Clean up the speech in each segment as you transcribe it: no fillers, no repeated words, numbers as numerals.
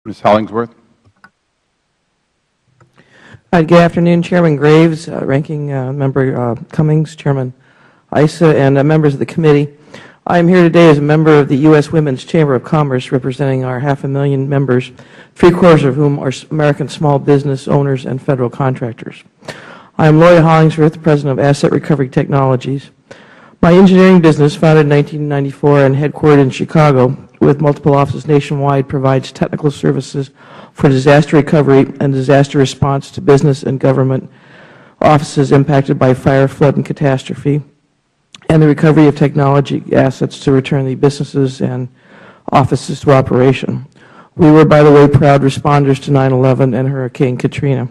Ms. Hollingsworth. Good afternoon, Chairman Graves, Ranking Member Cummings, Chairman Issa, and members of the committee. I am here today as a member of the U.S. Women's Chamber of Commerce, representing our 500,000 members, three-quarters of whom are American small business owners and federal contractors. I am Lawrie Hollingsworth, President of Asset Recovery Technologies. My engineering business, founded in 1994 and headquartered in Chicago with multiple offices nationwide, provides technical services for disaster recovery and disaster response to business and government offices impacted by fire, flood, and catastrophe, and the recovery of technology assets to return the businesses and offices to operation. We were, by the way, proud responders to 9/11 and Hurricane Katrina.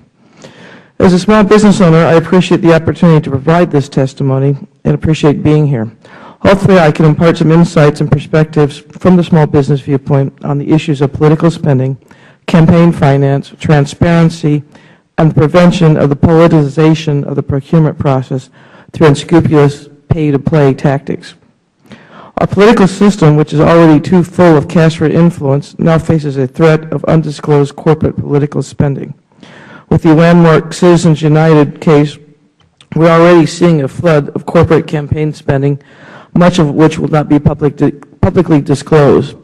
As a small business owner, I appreciate the opportunity to provide this testimony and appreciate being here. Hopefully, I can impart some insights and perspectives from the small business viewpoint on the issues of political spending, campaign finance, transparency, and the prevention of the politicization of the procurement process through unscrupulous pay-to-play tactics. Our political system, which is already too full of cash-rich influence, now faces a threat of undisclosed corporate political spending. With the landmark Citizens United case, we're already seeing a flood of corporate campaign spending, much of which will not be publicly disclosed.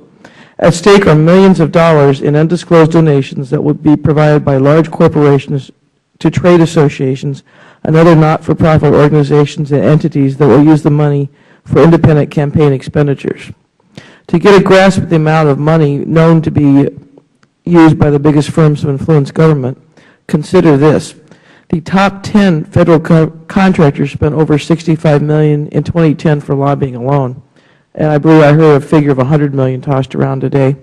At stake are millions of dollars in undisclosed donations that would be provided by large corporations to trade associations and other not-for-profit organizations and entities that will use the money for independent campaign expenditures. To get a grasp of the amount of money known to be used by the biggest firms to influence government, consider this. The top 10 federal contractors spent over $65 million in 2010 for lobbying alone. And I believe I heard a figure of $100 million tossed around today.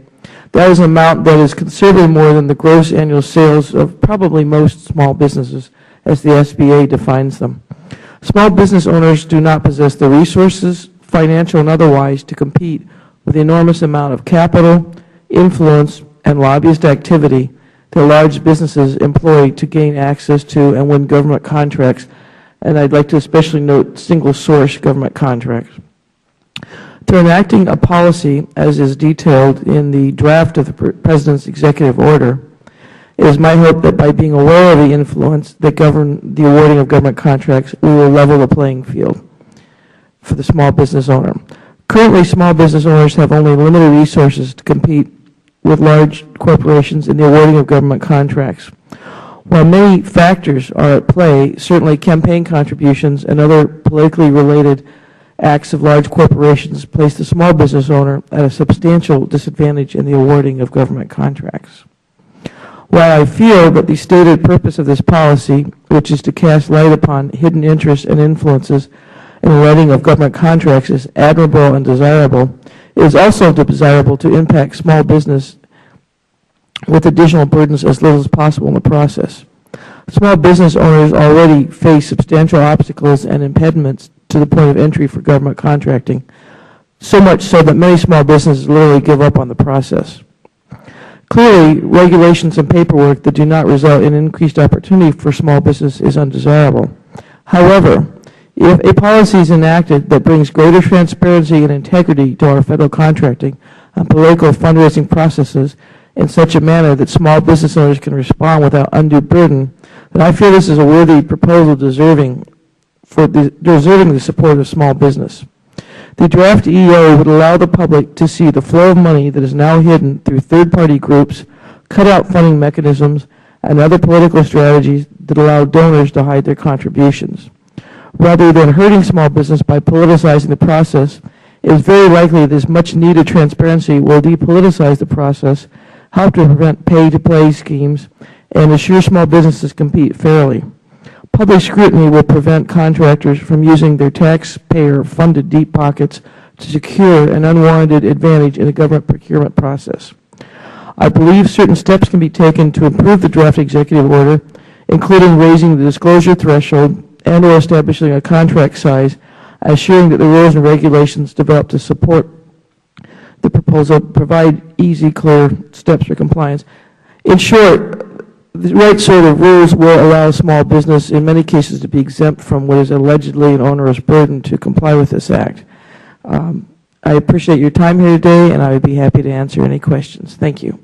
That is an amount that is considerably more than the gross annual sales of probably most small businesses, as the SBA defines them. Small business owners do not possess the resources, financial and otherwise, to compete with the enormous amount of capital, influence, and lobbyist activity that large businesses employ to gain access to and win government contracts, and I'd like to especially note single-source government contracts. Through enacting a policy, as is detailed in the draft of the President's executive order, it is my hope that by being aware of the influence that govern the awarding of government contracts, we will level the playing field for the small business owner. Currently, small business owners have only limited resources to compete with large corporations in the awarding of government contracts. While many factors are at play, certainly campaign contributions and other politically related acts of large corporations place the small business owner at a substantial disadvantage in the awarding of government contracts. While I feel that the stated purpose of this policy, which is to cast light upon hidden interests and influences in the awarding of government contracts, is admirable and desirable, it is also desirable to impact small business with additional burdens as little as possible in the process. Small business owners already face substantial obstacles and impediments to the point of entry for government contracting, so much so that many small businesses literally give up on the process. Clearly, regulations and paperwork that do not result in increased opportunity for small business is undesirable. However, if a policy is enacted that brings greater transparency and integrity to our federal contracting and political fundraising processes in such a manner that small business owners can respond without undue burden, then I feel this is a worthy proposal deserving the support of small business. The draft EO would allow the public to see the flow of money that is now hidden through third-party groups, cut-out funding mechanisms, and other political strategies that allow donors to hide their contributions. Rather than hurting small business by politicizing the process, it is very likely this much-needed transparency will depoliticize the process, help to prevent pay-to-play schemes, and assure small businesses compete fairly. Public scrutiny will prevent contractors from using their taxpayer-funded deep pockets to secure an unwarranted advantage in the government procurement process. I believe certain steps can be taken to improve the draft executive order, including raising the disclosure threshold and or establishing a contract size, assuring that the rules and regulations developed to support the proposal provide easy, clear steps for compliance. In short, the right sort of rules will allow small business, in many cases, to be exempt from what is allegedly an onerous burden to comply with this act. I appreciate your time here today, and I would be happy to answer any questions. Thank you.